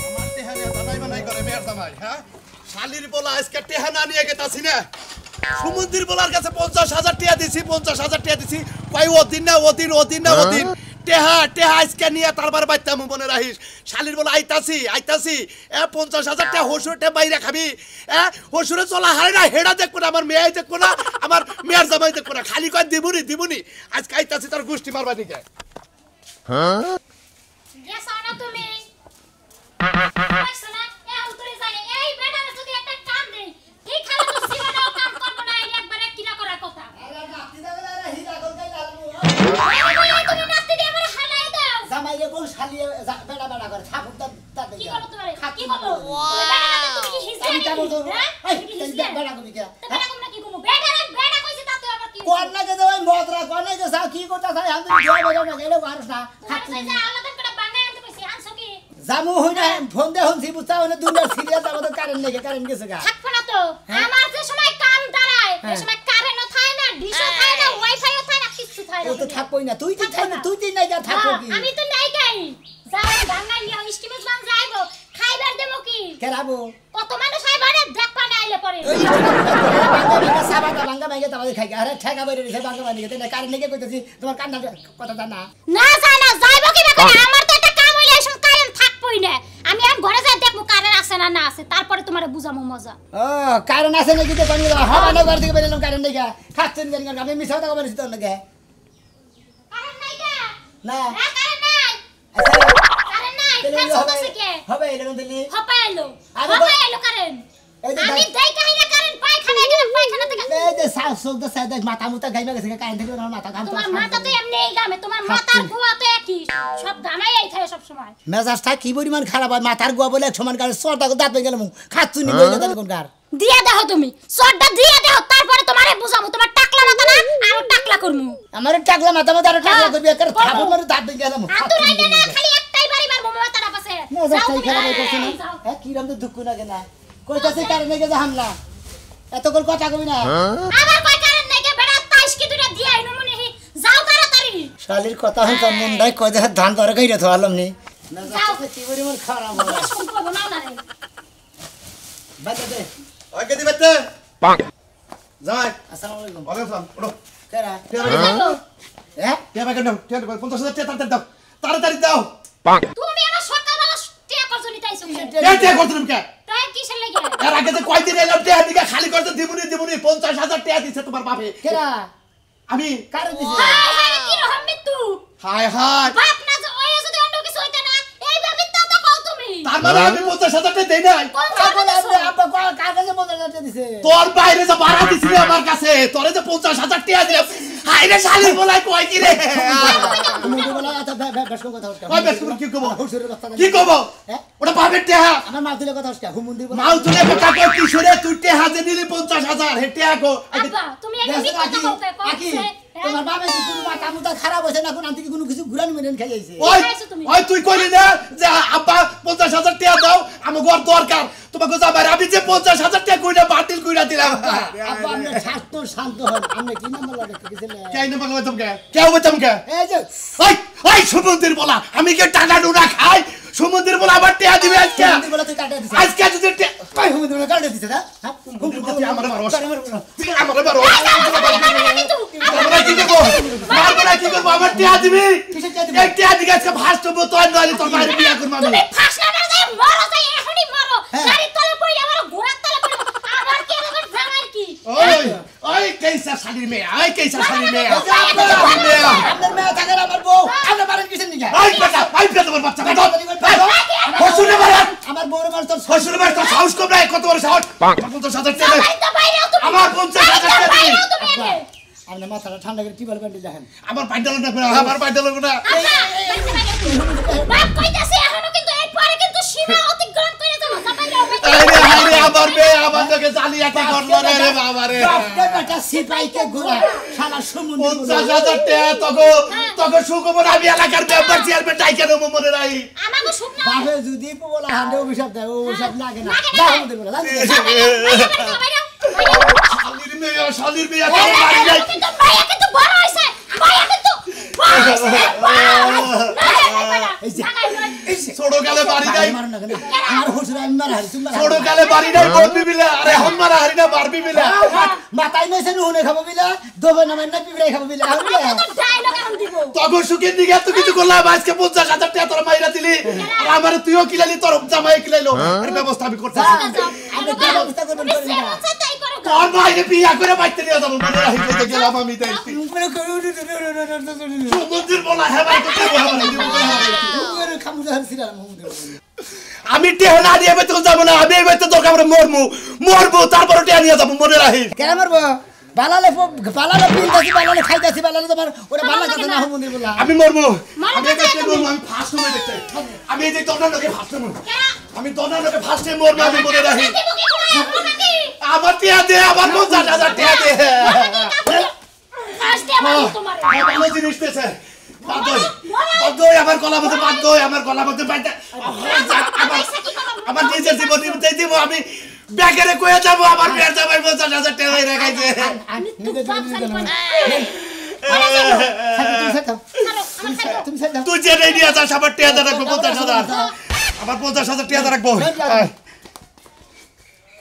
আমার টেহা নিয়ে দানাই বানাই করে মেয়ের জামাই হ্যাঁ শালির বলা আজকে টেহা না নিয়ে গেতাছি না সমুদ্রের বলার কাছে 50,000 টাকা দিছি 50,000 টাকা দিছি কই ওদিন না ওদিন টেহা আজকে নিয়ে তারবার বাইতাম মনে রাখিস শালির বলা আইতাছি এ 50,000 টাকা হসুরটা বাইরে খাবি এ হসুরে চলা হারে না হেডা দেখবো না আমার মেয়ে দেখবো না আমার মেয়ের জামাই দেখবো না খালি কয় দিবুনি আজকে আইতাছি তার গোষ্ঠী মারবা দিকে হ্যাঁ গেছো না তুমি আসছো না এ উতরে জানে এই বেটারে যদি একটা কাম দেই এই খালা তো জীবনেও কাম করব না এই একবারে কিনা করার কথা আরে নাতি দাও না হিরা গলকাই লাগবো তুমি নাতি দিয়ে আমারে হালাই দাও জামাইরে কোন শালিয়ে বেড়া করে ঠাকুর দাদা কি করব তোমারে কি করব তুমি কি হিজড়া আমি কাম করব হ্যাঁ এই বেড়া কবি কে বেটা কম না কি করব বেটা কইছে তাতে আবার কি কোন লাগে যে ওই মদরা কোন লাগে সা কি করতা চাই আমি জয় বেড়া না গেলে পারছ না খাচ্ছি না আলাদা করে বাঙাই আনতে কইছি আনছো কি জামু হইনা ফোন দে হনছি বুঝতা হইনা দুনিয়া সিরিয়াস আমাদের কারেন্ট নেই কারেন্ট গেছে গা থাকবো না তো আমার যে সময় কাম দাঁড়ায় এই সময় কারেন্টও থাকে না ডিশও থাকে না ওয়াইফাইও থাকে না কিছু থাকে না ও তো থাকবই না তুই নাই যা থাকো কি আমি তো নাই গাই যাও বাঙাই লিয়া স্টিমেজ মান যাইবো খাইবার দেবো কি কেরাবো কত মানুষ আইবারে দেখবা না আইলে পরে ওই সাবাটা ভাঙা ভাঙে তাদের খাই আরে ঠেকা বাইরে রেখে ভাঙা ভাঙে গেতে না কারেন্ট নেই কইতাছি তোমার কান্না কথা জানা না জানা যাইবো কি না আমার তো একটা কাম হইলে এসব কারেন্ট থাকবই না আমি আর ঘরে যাই দেখবো কারেন্ট আছে না আছে তারপরে তোমারে বুঝামু মজা ও কারেন্ট আছে নাকি তো পানি হবা না ঘর থেকে বেরোলাম কারেন্ট নেই খাচ্ছেন কেন আমি মিছা কথা বলেছি তোর নাকি কারেন্ট নাই কা না হ্যাঁ কারেন্ট নাই কারেন্ট নাই ফ্যান চলতেছে কে হবে এরকম দিলি হপা এলো কারেন্ট এই যে আমি দেই কাহিনা কারেন্ট পায়খানা গেলে পায়খানা থেকে এই যে সাউস দা সাইড মাথা মুতা গাইমা গেছে কারেন্ট থেকে আমার মাথা গাম তোমার মাথা তো এমনি গামে তোমার মাথার গোয়া তো একই সব গামাই এই থাকে সব সময় মেজাজটা কি পরিমাণ খারাপ হয় মাথার গোয়া বলে এক সমান কার সরটা দাঁত ভেঙে গেলাম খাচ্ছুনি বই দাঁত কোন কার দিয়া দাও তুমি সরটা দিয়া দাও তারপরে তোমারে বুঝামু তোমার টাকলা মাথা না আর টাকলা করমু আমার টাকলা মাথা মধ্যে আর টাকলা করবি একার থাবো মারে দাঁত ভেঙে গেলাম আতুরাই না খালি একটাই বাড়ি মারবো মাথাটা পাশে মেজাজটাই খারাপ হইছে না এ কি রকম দুঃখ লাগে না কইতাছে কারেন্ট গেছে হামলা এত কোন কথা কবি না আবার কই কারেন্ট নাই কে বেড়া 28 কি দুটা দিয়া আইনু মনে হি যাও তাড়াতাড়ি শালির কথা হন তো মন নাই কই দেখা ধান ধরে কইরা থলাম নি যাও কি পরিমাণ খারাপ হবে সম্পর্ক নাও না রে বাজে দে ওই কে দিবেতে পাক যাই আসসালামু আলাইকুম ওয়ালাইকুম আসসালাম ওঠো কেরা হ্যাঁ কে বাকে দাও 50,000 টাকা তাড়াতাড়ি দাও পাক তুমি আমার সকালবেলা টিয়া করছ নিতাইছো কে করছিস কে তাই কিসের লাগি এর আগে যে কয়দিন এলাম টেহা দিকে খালি করতে দিবুনি 50,000 টাকা দিছে তোমার বাপে কেরা আমি কারে দিছে হায় হায় কি রকম মৃত্যু হায় বাপ না যে ওই যদি অন্য কিছু হইতা না এই ভাবে তো কও তুমি তার মানে আমি 50,000 টাকা দেই নাই কোন আপনি সাথে আব্বা কাগজে বদল দিছে তোর বাইরে যে ভাড়া দিছিস আমার কাছে তোরে যে 50,000 টাকা দিলাম হায় রে শালি বলাই কই কি রে মুন্ডি বলা এত বেশ কথা হচ্ছে ওই বেশ কি কব হুসুরের কথা কি কব হ্যাঁ ওটা বাপের টাকা আমার মা তুলে কথা হচ্ছে হুমুন্দি বলা মাউ তুলে কথা কই কি সরে তুই টাকা যে নিলি 50,000 হে টাকা কো আব্বা তুমি এই মিথ্যা কথা কও আকি তোমার বাবা কি কোনো মাথা মুতা খারাপ হইছে না কোন আন্টি কি কোনো কিছু ঘুরানি মেরেন খাই আইছে ওই তুই কইলি না যে আব্বা 50,000 টাকা দাও আমার ঘর দরকার তোমাকে যাবার আমি যে 50,000 টাকা কইরা বাতিল কইরা দিলাম আব্বা আপনি শান্ত হন আপনি কি নাম্বার লাগে কিছেলে কে আইনা বাংলা তোমকে কে হবে তোমকে এই যে ওই সমুদ্রের বলা আমি কি টাকা ডুনা খাই সমুদ্রের বলা আবার টাকা দিবে আজকে হুমুন্দি বলা তুই কাটে দিছিস আজকে যদি কই হুমুন্দি বলা কাটে দিছিস না হুমুন্দি আমার মারো তুই আমার মারো আমরা কি করব মারবো কি করব আবার টাকা দিবি কিসে টাকা দিবি এক টাকা দিকে আজকে ভাষ্ট হবো তো নইলে তোর মারি বিয়া করব আমি তুমি ফাঁসলা না যাই মরো যাই এখনি মরো গাড়ি তলে পড়ে আমার ঘোড়ার তলে পড়ে আমার কি আমার জামার কি ওই কেসা শালির মেয়ে ওই কেসা শালির মেয়ে আপনার মেয়ে থাকে আমার বউ আপনি মারেন কিসের নিকে ওই বেটা তোমার বাচ্চা বেটা হসুরে মারা আমার বউরে মার তোর হসুরে মারা তোর সাহস কম নাই কত বড় সাহস 50,000 টাকা বাড়ি তো বাইরেও তুমি আমার 50,000 টাকা দিবি তুমি এনে আপনি মাথাটা ঠান্ডা করে টিবল প্যান্টি দেখেন আমার পাইডাল না আমার পাইডাল না বাপ কইতাছে এখনো কিন্তু এর পরে কিন্তু সীমা অতিক্রম করে যাবো সাবাইরা আরে আমার মেয়ে আমার তোকে জালিয়াতি করলো রে বাবা রে বাপকে বেটা সিপাইকে ঘোরা শালা সমুদ্র 50,000 টাকা তোকে সুখবর আমি এলাকার মেম্বার চেয়ারম্যান ডাইকে দেবো মনে নাই আমাকে শুকনা বাপে যদি বলা হান্ডে অভিশাপ দেয় অভিশাপ লাগে না যা আমাদের বলা শালির মেয়ে তোর বাড়ি যাই কিন্তু ভাইয়া কিন্তু বড় হইছে ভাইয়া কিন্তু ছোটকালে বাড়ি নাই আমার হুজুর আমি মারা হারি তুমি মারা ছোটকালে বাড়ি নাই বলবি বিলে আরে হম মারা হারি না পারবি বিলে মাথায় নইছে নুনে খাবো বিলা দোবে না মানে পিবড়াই খাবো বিলা তখন সুখের দিকে এত কিছু করলাম আজকে 50,000 টাকা তোর মাইরা দিলি আর আমার তুইও কিলালি তোর জামাই কিলাইলো এর ব্যবস্থা আমি করতেছি আমি কি ব্যবস্থা করব তোর মাইরে বিয়া করে বাইতে নিয়ে যাবো মনে রাখি কইতে গেলাম আমি দেখছি সমুদ্রের বলা হেবাই করতে আমি টেহ না দিয়ে বেতন যাবো না আমি এই বেতন দরকার পড়ে মরবো তারপরে টেহ নিয়ে যাবো মনে রাখি কেন মারবো বালালে পিনতাছি বালালে খাইতাছি বালালে তোমার ওরে ভালো লাগে না হুমুন্দির বলা আমি মরবো আমি দেখতে মরবো আমি ফার্স্ট সময় দেখতে আমি এই যে দনানোকে ফার্স্ট মরবো আমি দনানোকে ফার্স্টে মরবো আমি মনে রাখি আবার টেহ দে আবার 50,000 টাকা দে ভালো জিনিস দিয়েছে বাদই আমার গলা মধ্যে বাদই আমার গলা মধ্যে বাদা আমার নিজের জীবন দিতে দিব আমি ব্যাগেরে কয়ে যাব আমার বিয়ার জামাই 50,000 টাকা রেখাইছে তুই যে নেই নিয়ে যাস আমার টাকা রাখবো 50,000 আমার 50,000 টাকা রাখবো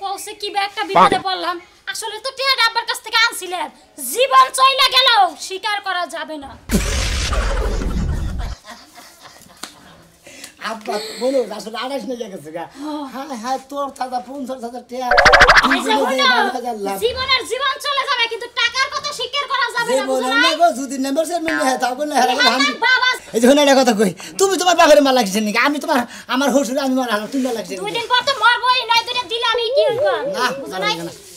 কৌশে কি একটা বিপদে পড়লাম আসলে তো টিয়া আব্বার কাছ থেকে আনছিলেন জীবন চইলা গেল স্বীকার করা যাবে না আব্বা বলো আসলে 28 নিয়ে গেছে গা হ্যাঁ হ্যাঁ তোর দাদা 50,000 টাকা জীবনের জীবন চলে যাবে কিন্তু টাকার কথা স্বীকার করা যাবে না বুঝো না গো যদি মেম্বারশিপ মিলে হয় তাও না হারা আমি এই যে একটা কথা কই তুমি তোমার বাপের মাল লাগছেন নাকি আমি তোমার আমার শ্বশুর আমি মার হালো তুমি মাল লাগছেন দুই দিন পর তো মরবই নাই দুইটা দিলে আমি কি হইব বুঝো না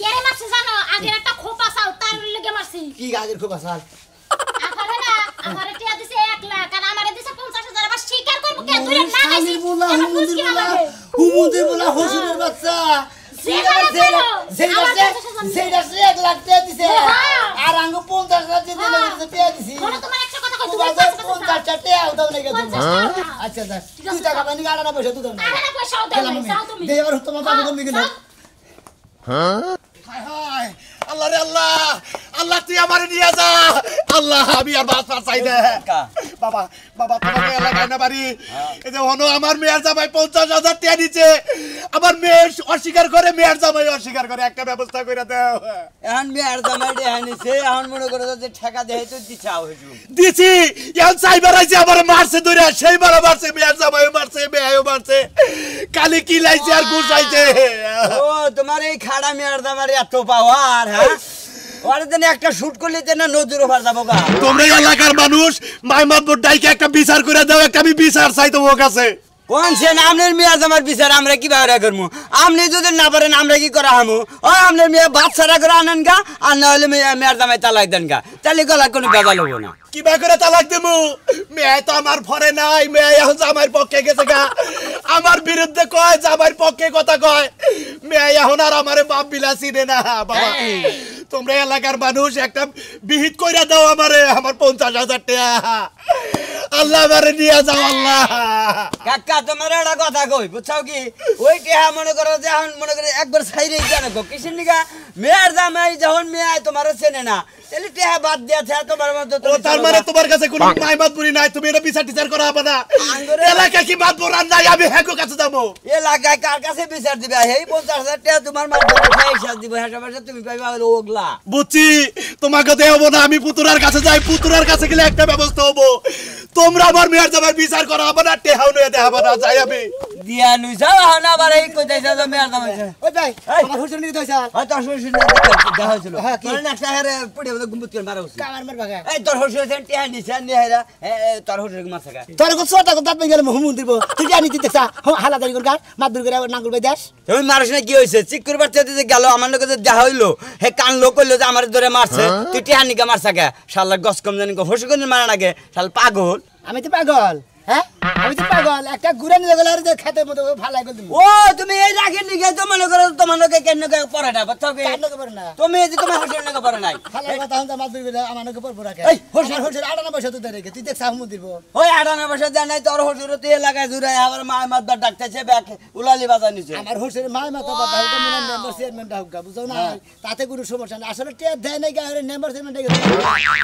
কেরে মারছে জানো আগের একটা খোপা চাল তার লাগি মারছি কি আগের খোপা চাল আমারে না আমারে টিয়া দিছে 1 লাখ আর আমারে দিছে 50,000 আবার স্বীকার করব কে দুই না আমি বলা হুমুন্দির বলা শ্বশুরের বাচ্চা সেটা 1 লাখ টাকা দিছে আর আঙ্গ 50,000 দিতে দিছে টাকা দিছি বলো তোমার একটা কথা কই তুমি 50 টাকা দাও না গেছে আচ্ছা দাও তুই টাকা পানি গাড়া পয়সা তুই দাও না আরে পয়সাও দাও না যাও তুমি দেবার তোমার বাবু কম গেল হায় হায় আল্লাহ রে আল্লাহ আল্লাহ তুই আমারে নিয়ে যা আল্লাহ আমি আর বাস পার চাই না বাবা বাবা তোমাকে এলাকায় না বাড়ি এই যে হনো আমার মেয়ের জামাই 50,000 টাকা দিচ্ছে আমার মেয়ে অস্বীকার করে মেয়ের জামাই অস্বীকার করে একটা ব্যবস্থা করে দাও এখন মেয়ের জামাই দেখানিছে এখন মনে করো যে ঠেকা দেহে তো দিছাও হইছো দিছি এখন সাইবার আইছে আমার মারছে ধরে সেইবার মারছে মেয়ের জামাই মারছে মেয়েও মারছে কালি কি লাইছে আর গুছাইছে ও তোমার এই খাড়া মেয়ের জামাই এত পাওয়ার হ্যাঁ ওরে দেন একটা শুট করলে দেন নদীর ওপার যাবো গা তোমরা এলাকার মানুষ মাইমাতপুর ডাইকে একটা বিচার করে দাও একটা আমি বিচার চাই তোমার কাছে কোন সে আমনের মেয়ে জামার বিচার আমরা কিভাবে করবো আপনি যদি না পারেন আমরা কি করা হামু ও আমনের মেয়ে বাচ্চারা করে আনেন গা আর না হলে মেয়ের জামাই তালাক দেন গা তাহলে গলা কোনো বেজাল হবো না কিবা করে তালাক দেবো মেয়ে তো আমার ভরে নাই মেয়ে এখন জামাইয়ের পক্ষে গেছে গা আমার বিরুদ্ধে কয় জামাইয়ের পক্ষে কথা কয় মেয়ে এখন আর আমারে বাপ বিলা চিনে না বাবা তোমরা এলাকার মানুষ একটা বিহিত কইরা দাও আমারে আমার 50,000 টাকা আল্লাহ আমারে নিয়ে যাও আল্লাহ কাকা তোমার একটা কথা কই বুঝছাও কি ওই টেহা মনে করো যে এখন মনে করে একবার ছাইরে জানো গো কিসের নিগা মেয়ের জামাই যখন মেয়ে তোমার চেনে না তাহলে টেহা বাদ দিয়েছে তোমার মধ্যে ও তার মানে তোমার কাছে কোনো মাইমাতপুরি নাই তুমি এটা বিচার টিচার করা হবে না এলাকা কি মাতপুর আর নাই আমি হ্যাকো কাছে যাবো এলাকায় কার কাছে বিচার দিবে এই 50,000 টাকা তোমার মাধ্যমে পয়সা দিব হেসাবাসা তুমি পাইবা ওগলা বুঝছি তোমাকে দেবো না আমি পুতুরার কাছে যাই পুতুরার কাছে গেলে একটা ব্যবস্থা হবো তোমরা আমার মেয়ের জামাই বিচার করা হবে না টেহাও নিয়ে দেখাবো না যাই আমি দিয়া নুইছা হন আবার এই কইতাছে যে মেয়ের জামাই ওই ভাই আমার শ্বশুর নিয়ে দইছা হয় তোর শ্বশুর দেখা হয়েছিল তোর না সাহারে পড়ে বলে গুম্বুত করে মারা হচ্ছে কামার মার বাগা এই তোর শ্বশুর সেন টিয়া নিছে নিহেরা তোর শ্বশুর মাছ খায় তোর কো ছোট কো দাঁত গেল হুমুন দিব তুই জানি তুই দেখছা হালা দাঁড়ি কর গার মাদুর করে নাঙ্গল বাই দাস তুমি মারছ না কি হইছে চিক করে বাচ্চা দিতে গেল আমার লগে দেখা হইলো হে কানলো কইলো যে আমার ধরে মারছে তুই টিয়া নিকা মারছা কে শালা গস কম জানি কো হসু কোন মারা নাগে শালা পাগল আমি তো পাগল হ্যাঁ আমি তো পাগল একটা ঘুরে নিয়ে গেল আর খেতে মতো ভালো লাগল তুমি ও তুমি এই রাখি লিখে তো মনে করো তোমার লোকে কেন পড়ে না বুঝছো কি কান্না করে না তুমি এই যে তোমার হোসেন লোকে পড়ে নাই ভালো কথা হন মাছ ধরবে আমার নাকি পড়বো রাখে এই, হোসেন হোসেন আড়ানা বসে তো দেখে তুই দেখ সাহমু দিব ওই 98 বছর জান নাই তোর হোসেন তো এলাকায় জুড়ে আবার মা মাদ্দার ডাকতেছে ব্যাক উলালি বাজা নিছে আমার হোসেন মায় মাথা বাবা হুকা মনে মেম্বার চেয়ারম্যান ডাউকা বুঝছো না তাতে কোনো সমস্যা না আসলে টিয়া দেয় নাই গায়ে মেম্বার চেয়ারম্যান ডাকে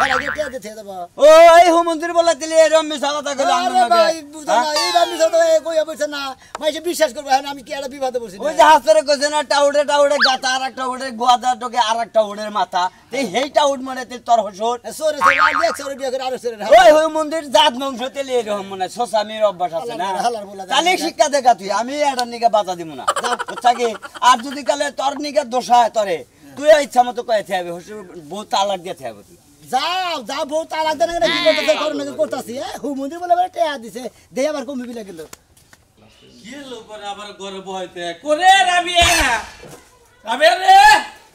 আর আগে টিয়া দিতে দেব ও এই হুমন্দির বলা দিলে এরম মিছা কথা কইলো আরে ভাই বুঝো না এই বামি তো কই বলছ না মাইসে বিশ্বাস করবে আমি কি একটা বিবাদে বসি ওই যে হাসরে কইছে না টাউডে টাউডে গাতা আর একটা উড়ে গোয়াদা টোকে আর একটা উড়ের মাথা এই হেইটা উড মানে তোর হোসন সরে সরে আগে একসাথে বিয়ে করে আরো সরে ওই ওই মন্দির জাত বংশ তেলে এরকম মানে সোসামির অভ্যাস আছে না তাহলে শিক্ষা দেখা তুই আমি এটা নিকে বাধা দিব না বুঝছা কি আর যদি কালে তোর নিকে দোষা হয় তোরে তুই ইচ্ছা মতো কয়েছে হবে বউ তালাক দিয়ে হবে তুই যাও যাও বউ তালাক দেন না কি করতেছে করোনা করতেছি হু মন্দির বলে বলে টিয়া দিছে দেই আবার কমবি লাগলো কি লোক আবার ঘরে বইতে করে রাবিয়া রাবিয়া রে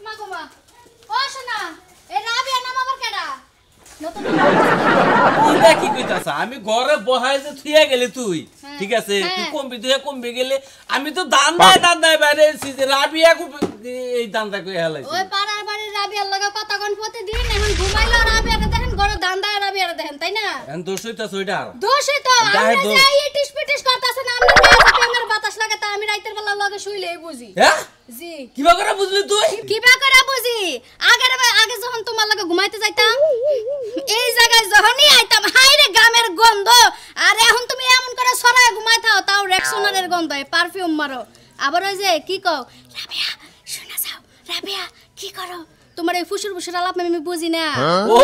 মা গো মা ও শোনা এই রাবিয়া নাম আবার কেডা নতুন তুই কি কইতাছ আমি ঘরে বহাই যে থিয়া গেলে তুই হ্যাঁ। ঠিক আছে তুই হ্যাঁ। কমবি গেলে আমি তো দান নাই বাইরে এসেছি রাবিয়া এই দানটা কই হেলাই ওই পাড়ার বাড়ির রাবিয়ার লাগা কথা কোন প্রতিদিন এখন ঘুমাইলো রাবিয়ারে দেখেন ঘরে দান্দা রাবিয়ারে দেখেন তাই না এখন দোষ হইতাছ ওইটা দোষই তো গায়ে আমরা দোষ। যে এই টিস পিটিস করতাছেন আমরা গায়ে প্রেমের বাতাস লাগে তা আমি রাইতের বেলা লগে শুইলেই বুঝি হ্যাঁ জি কিবা করে বুঝলি তুই কিবা করে বুঝি আগে যখন তোমার লগে ঘুমাইতে যাইতাম এই জায়গায় যখনই আইতাম হাইরে গামের গন্ধ আর এখন তুমি এমন করে সরায় ঘুমাই থাও তাও রেক্সোনারের গন্ধ পারফিউম মারো আবার ওই যে কি কও রাবিয়া শোনা যাও রাবিয়া কি করো তোমার এই ফুসুর ফুসুর আলাপ আমি বুঝি না ও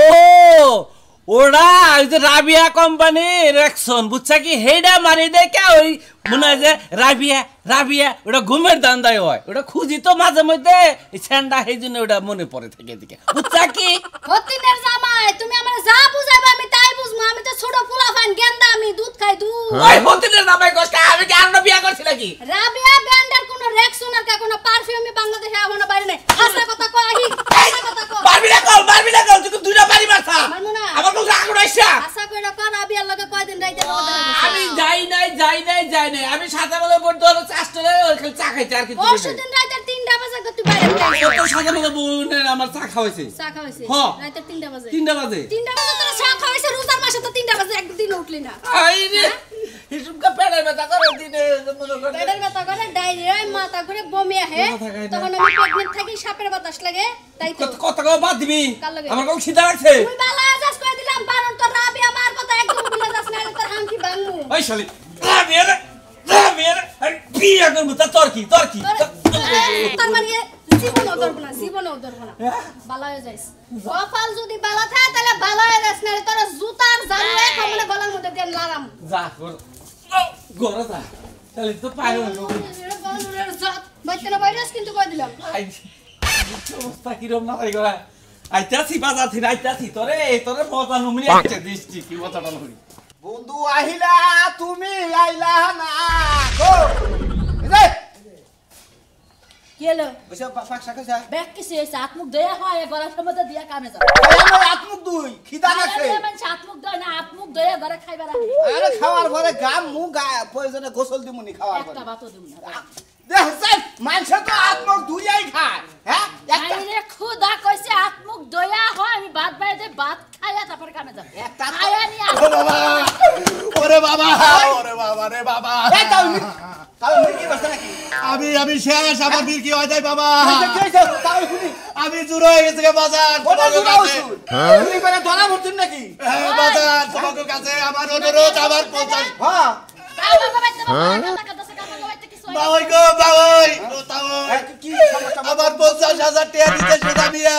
ওরা ওই যে রাবিয়া কোম্পানি রেকশন বুঝছা কি হেডা মারি দেখে ওই মনে হয় যে রাবিয়া ওটা ঘুমের দান্দায় হয় ওটা খুঁজি তো মাঝে মধ্যে এই স্যান্ডা সেই জন্য ওটা মনে পড়ে থেকে দিকে বুঝছা কি হতিনের জামাই তুমি আমার যা বুঝাইবা আমি তাই বুঝবো আমি তো ছোট ফুলা ফান গেন্দা আমি দুধ খাই দুধ ওই হতিনের নামে কষ্ট আমি কি আর বিয়া করছি নাকি রাবিয়া ব্র্যান্ডের কোন রেক্সোনার কা কোন পারফিউমই বাংলাদেশে এখনো বাইরে নাই হাসা কথা কই হাসা কথা কই পারবি না কল তুই দুইটা বাড়ি মারছা মানু না আমার কোন রাগ রইছা আশা কইরা কর রাবিয়ার লগে কয়দিন রাইতে কথা আমি যাই নাই আমি সাথে বলে বড় ধরে চাষটে ওখানে চা খাইতে আর কিছু পরশুদিন রাইতে 3টা বাজে গতি বাইরে তো সাথে বলে বোনের আমার চা খাওয়াইছে চা খাইছে হ্যাঁ। রাইতে 3টা বাজে 3টা বাজে 3টা বাজে তোরা চা খাইছে রোজার মাসে তো 3টা বাজে একদিন উঠলি না আই রে হিসুমকা পেড়ে ব্যথা করে দিনে মনে করে পেটের ব্যথা করে ডায়রিয়া মাথা ঘুরে বমি আহে তখন আমি প্রেগন্যান্ট থাকি সাপের বাতাস লাগে তাই তো কত কত বাদ দিবি কার লাগে? আমার কোন খিদা লাগছে তুই বালা আজাস কই দিলাম বারণ তো রাবিয়া মার কথা একদম ভুলে যাস না তোর হামকি বাংমু ওই শালি রাবিয়ার আর বিয়া করব তা তোর কি তোর মানে জীবন ধরব না বালা হয়ে যাইস কপাল যদি বালা থাকে তাহলে বালা হয়ে যাস না তোর জুতার জানুয়ে কমলে গলার মধ্যে দিয়ে লারাম যা কর গরা যা তাহলে তো পায় না বাইতে না বাইরাস কিন্তু কই দিলাম আই অবস্থা কি রকম না ভাই গরা আইতাছি বাজার থেকে আইতাছি তোরে মজা নমনি আছে দৃষ্টি কি কথাটা হই বন্ধু আহিলা তুমি আইলা না গো এই কি হলো বসে পাক শাখাছে ব্যাগ কিছু এসে আত্মুখ দয়া হয় গলার সময় দিয়া কামে যাও আমার আত্মুক দুই খিদা লাগছে মানে আত্মুখ দয়া না আত্মুখ দয়া ঘরে খাইবা রাখি আরে খাওয়ার পরে গাম মুখ প্রয়োজনে গোসল দিমুনি খাওয়ার পরে একটা বাতও দিম না দেখ স্যার মানুষ তো আত্মুক দুইয়াই খায় হ্যাঁ একটা আইরে খুদা কইছে আত্মুখ দয়া হয় আমি ভাত বাইরে ভাত খাইয়া তারপর কামে যাও একটা তো- খাইয়া নি ওরে বাবা রে বাবা এই তাও কি বসে নাকি আমি শেষ আমার বীর কি হয় যায় বাবা কি হইছে তাও শুনি আমি জুড়ো হয়ে গেছে গে বাজার কোন তোমাদের জুড়া কাছে। হইছু তুমি করে ধরা ভরছুন নাকি হ্যাঁ, বাজার তোমাদের কাছে আমার অনুরোধ আমার 50 হ্যাঁ কামে বাইতে টাকা দছে কামে বাইতে কিছু বাবাই গো বাবাই তাও কি সমস্যা আমার 50,000 টাকা দিতে সুদা মিয়া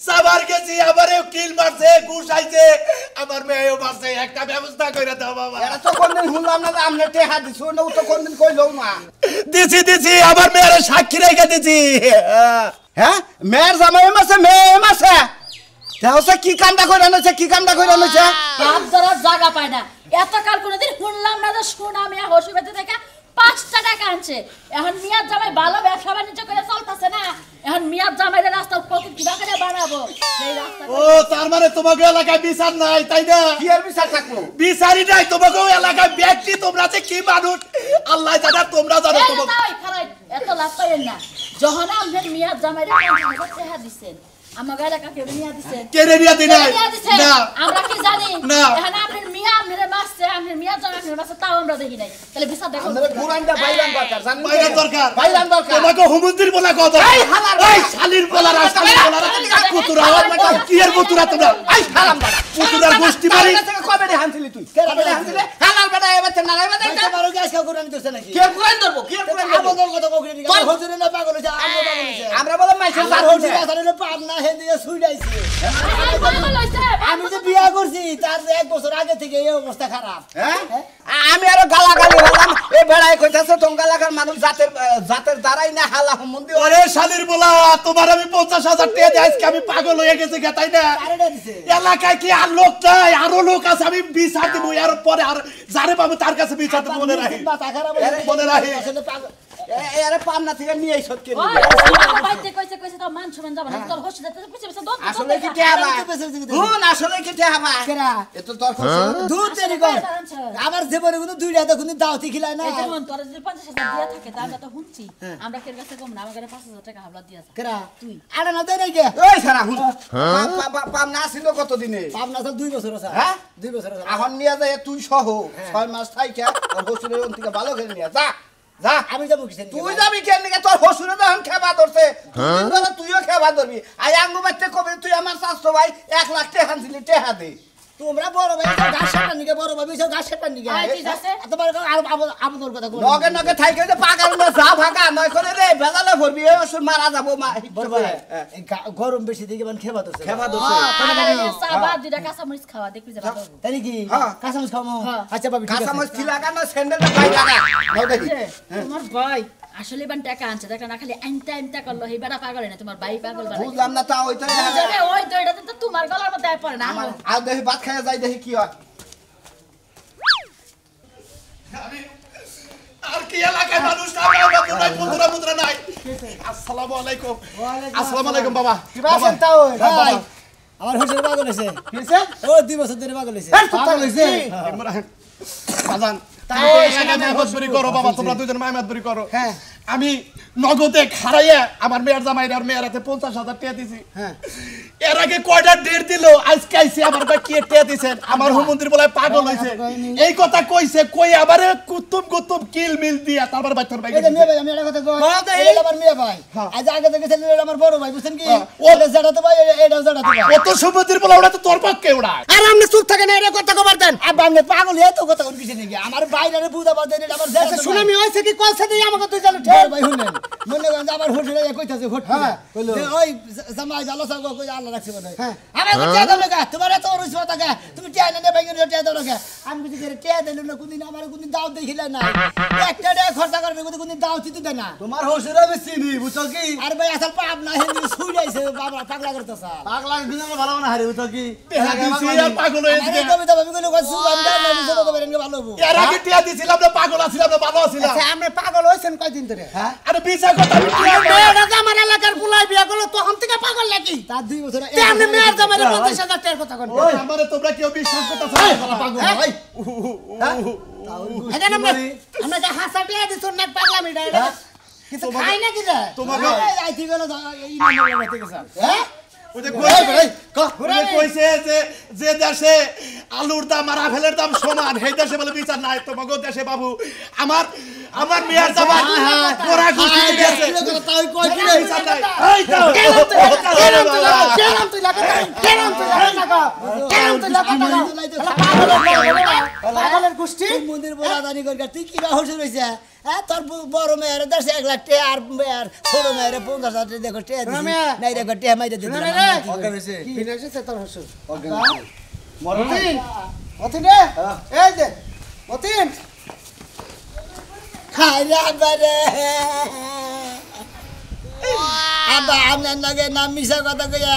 সাবার গেছি আমারে কিল মারছে ঘুষ আইছে আমার মেয়েও মারছে একটা ব্যবস্থা করে দাও বাবা এরা তো কোনদিন শুনলাম না যে আমনে টেহা দিছো না ও তো কোনদিন কইলো না দিছি আমার মেয়ের সাক্ষী রেখে দিছি হ্যাঁ মেয়ের জামাই মাসে তাহলে কি কামটা কইরা নছে বাপ ধরার জায়গা পায় না এতকাল কোনদিন শুনলাম না যে সোনা মিয়া হসুবেতে থেকে 5 টাকা আনছে এখন মিয়া জামাই ভালো ব্যবসা বাণিজ্য করে চলতেছে না এখন মিয়ার জামাইরে রাস্তা কত কিবা করে বানাবো সেই রাস্তা ও তার মানে তোমাকে এলাকায় বিচার নাই তাই না কি আর বিচার থাকবো বিচারই নাই তোমাকে এলাকায় ব্যক্তি তোমরা যে কি মানুষ আল্লাহ জানে তোমরা জানো তোমাকে এত লাভ পাইেন না যখন আমাদের মিয়ার জামাইরে 50,000 টাকা দিছেন আমাদের এলাকা কেউ নিয়া দিছেন কেড়ে নিয়ে দিই নাই না আমরা কি জানি না। এখন আপনার মিয়া মেরে মারছে আপনার মিয়া জামাই মারছে তাও আমরা দেখি নাই তাহলে বিচার দেখো আমাদের পুরানটা বাইলান দরকার জানেন বাইরে দরকার বাইলান দরকার তোমাকে হুমুন্দির বলা কথা এই শালির বলারা পুতুরা কি এর পুতুরা তোমরা এই হারাম বাড়া পুতুরার গোষ্ঠী মারি কবে রে হানছিলি তুই কবে রে হানছিলি হালাল বেটা এবার না লাই বেটা তোমারও কি আজকে কোরআন দিছে নাকি কে কুরআন ধরবো কে কুরআন ধরবো আমাদের কথা কইনি কি হুজুরে না পাগল হইছে আমরা পাগল হইছে আমরা বলে মাইসের আমার জাত হুজুর হইছে আসলে পাপ না হে দিয়ে ছুইড়াইছে পাগল হইছে আমি যে বিয়া করছি তার 1 বছর আগে থেকে এই অবস্থা খারাপ হ্যাঁ আমি আরো গালাগালি হলাম এই বেড়ায় কইতাছে তোমরা এলাকার মানুষ জাতের দ্বারাই না হালা মন্দির ওরে শালির বলা তোমার আমি 50,000 টাকা দিয়ে আজকে আমি পাগল হয়ে গেছি তাই না কারেটা দিছে এলাকায় কি আর লোক নাই আরো লোক আছে আমি বিচার দিব এর পরে আর যারে পাবো তার কাছে বিচার দেব মনে রাখি মাথা খারাপ মনে রাখি আসলে পাগল এরে পান্না থেকে নিয়ে আইছ কে ওই বাইতে কইছে তো মান শুনেন যাবেন তোর হচ্ছে পিছে পিছে দত আসলে কি টেহাবা হুন আসলে কি টেহাবা কেরা এত তোর খুশি দুধ দেরি কর আমার জীবনে কোনো দুইটা তো কোনো দাওতি খিলাই না যেমন তোর যদি 50,000 দিয়া থাকে তা আমরা তো হুনছি আমরা কের কাছে কম না আমাদের 5,000 টাকা হাবলা দিয়া যায় কেরা তুই আরে না দেই নাকি ওই সারা হুন পান্না ছিল কত দিনে পাবনা তো 2 বছর আছে হ্যাঁ 2 বছর আছে এখন নিয়ে যায় তুই সহ 6 মাস থাইকা আর হসুরের অন্তিকে ভালো করে নিয়ে যা যা আমি যাবো কিসের তুই যাবি কেন নিকে তোর হসুরে যখন খেবা ধরছে তুইও খেবা ধরবি আই আঙ্গু বাচ্চা কবে তুই আমার শাস্ত্র ভাই 1 লাখ টাকা আনছিলি টাকা দে তোমরা বড় ভাই ঘাস কাটার নিকে বড় ভাই সব ঘাস কাটার নিকে আয় ঠিক আছে তোমার আর আবদর কথা কই নগে নগে থাইকে যে পাগল না যা ভাগা নয় করে রে বেজালে ভরবি এই অসুর মারা যাব মা বড় ভাই গরম বেশি দিকে মানে খেবা দছে খেবা দছে সাবা দুইটা কাঁচা মরিচ খাওয়া দেখবি যাবা তাই কি কাঁচামচ খামো আচ্ছা ভাবি ঠিক কাঁচা আছে মাছ কি লাগা না স্যান্ডেলটা ভাই লাগা নাও দেখি তোমার ভাই আসলে বান টাকা আনছে দেখা না খালি আনতে করলো এই বেড়া পাগল না তোমার ভাই পাগল বানাই বুঝলাম না তা ওই তো যাবে ওই তো এটা তো তোমার গলার মধ্যে পড়ে না আর দেখি ভাত খাইয়া যাই দেখি কি হয় আর কি এলাকায় মানুষ না আমরা পুরাই পুতুরা নাই আসসালামু আলাইকুম আসসালামু আলাইকুম বাবা কি বাসেন তাও ভাই আমার হুজুর পাগল হইছে কিছে ও 2 বছর ধরে পাগল হইছে পাগল হইছে ইমরান বাজান মাইমাতবরি করো বাবা তোমরা দুজন মাইমাতবরি করো হ্যাঁ আমি নগদে খারাইয়া আমার মেয়ের জামাইর আর মেয়ের হাতে 50,000 টাকা দিছি হ্যাঁ এর আগে কয়টা ডেট দিল আজকে আইছে আমার ভাই কি টাকা দিছেন আমার হুমন্দির বলে পাগল হইছে এই কথা কইছে কই আবারে কুতুব কিল মিল দিয়া তারপর বাইতর ভাই এই যে মেয়ে ভাই আমি একটা কথা কই এই আমার মেয়ে ভাই আজ আগে থেকে ছিল আমার বড় ভাই বুঝছেন কি ওটা জাড়াতে ভাই এটা জাড়াতে ভাই কত সুমন্দির বলে ওটা তো তোর পক্ষে ওটা আর আপনি চুপ থাকেন এটা কথা কবার দেন আব্বা আপনি পাগল হয়ে তো কথা কোন কিছু নেই আমার বাইরে বুঝা বাদ দেন আমার জাড়াতে শুনামি হইছে কি কলছে দেই আমাকে তুই জানো ঠিক ভাই শুনেন মনে করেন আমার হুজুরে কইতাছে ঘট যে ওই জামাই জালো সাগো কই আল্লাহ রাখছে বলে আমার টিয়া দাও লাগা তোমার এত রুসবা টাকা তুমি টিয়া না ভাই টিয়া দাও লাগা আমি কিছু করে টিয়া দিল না কোনদিন আমার কোনদিন দাও দেখিলা না একটা টাকা খরচা করবে কোনদিন দাও দিতে দেয় না তোমার হুজুরে আমি চিনি বুঝছো কি আর ভাই আসল পাপ না হিন্দি ছুইড়াইছে বাবা পাগলা করতেছ পাগলা দিন ভালো না হারি বুঝছো কি টাকা দিছি আর পাগল হয়ে আরে কবিতা ভাবি কইলো কইছো আমি দাও না বুঝছো তো বেরেন ভালো হবো এর আগে টাকা দিছিলাম না পাগল আছিলাম না ভালো আছিলাম আচ্ছা আমরা পাগল হইছেন কয়দিন ধরে হ্যাঁ আরে বিচার কথা আমি কি মেয়েরা আমার এলাকার পুলাই বিয়া করলো তখন থেকে পাগল নাকি তার 2 বছর আপনি মেয়ের জামাইরে 50,000 টাকার কথা কোন ওই আমারে তোমরা কেউ বিশ্বাস করতেছ না পাগল ভাই এটা আমরা যে হাসা বিয়া দিছ না পাগলামি এটা কিছু খাই না কি যায় তোমাকে আই ঠিক হলো এই নাম্বার লাগতে গেছে হ্যাঁ ওই যে কইছে যে দেশে আলুর দাম আর আপেলের দাম সমান সেই দেশে বলে বিচার নাই তোমাকে দেশে বাবু আমার মেয়ের জামাই গোরা গুছি গেছে তাই কই কি বিচার নাই এই তো কেরাম তুই লাগা পাগলের গোষ্ঠী মন্দির বলা জানি কর তুই কি হইছে রইছে হ্যাঁ তোর বড় মেয়ের 1 লাখ টাকা আর মেয়ের ছোট মেয়ের 50,000 টাকা দেখো টাকা দিছি নাই দেখো টাকা মাইরে দিতে ওকে হইছে ফিনাইছে তোর হসু ওকে মরতিন মতিন রে এই যে মতিন খাইরা বারে আবা আমনে নাগে নাম মিশা কথা কইয়া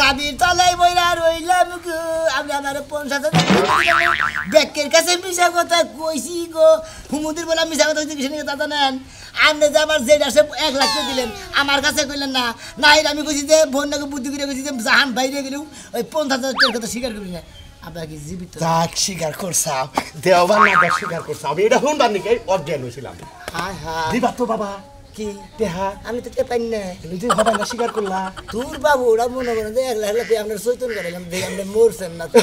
দাবির তলায় বইরা রইলাম গো আমি আমার 50,000 ব্যাকের কাছে মিশা কথা কইছি গো হুমুদির বলে মিশা কথা কইছি কিসের কথা নেন আপনি যে আমার যে আসে 1 লাখ দিলেন আমার কাছে কইলেন না না এর আমি কইছি যে বন্যাকে বুদ্ধি করে কইছি যে জাহান বাইরে গেলেও ওই 50,000 টাকার কথা স্বীকার করি না আপনার কি জীবিত যাক স্বীকার করছাও দেওবার না দেখ স্বীকার করছাও আমি এটা শুনবার নাকি অজ্ঞান হয়েছিলাম হায় হায় দিবা তো বাবা কি টেহা আমি তো পাই না নিজে ভাবা না স্বীকার করলা দূর বাবু ওরা মনে করেন যে 1 লাখ আপনার চৈতন করাইলাম দেখে আপনি মরছেন না তো